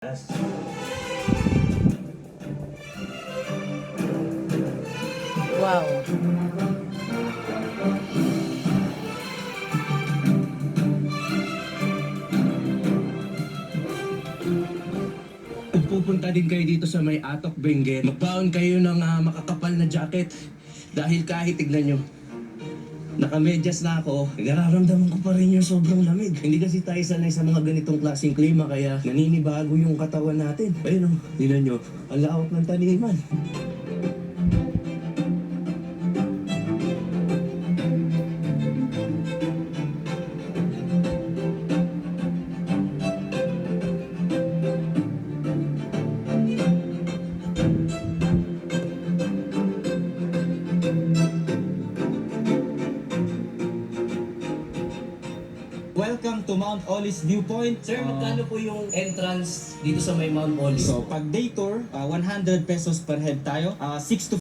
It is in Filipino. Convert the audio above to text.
Wow. Kung pupunta din kayo dito sa may Atok Benguet, magbaon kayo ng makakapal na jacket. Dahil kahit tignan nyo, nakamedyas na ako, nararamdaman ko pa rin yung sobrang lamig. Hindi kasi tayo sanay sa mga ganitong klaseng klima, kaya naninibago yung katawan natin. Ayun o, tignan nyo, ang lawak ng taniman. Welcome to Mount Olis Viewpoint. Sir, magkano po yung entrance dito sa may Mount Olive? So, pag day tour, 100 pesos per head tayo. 6 to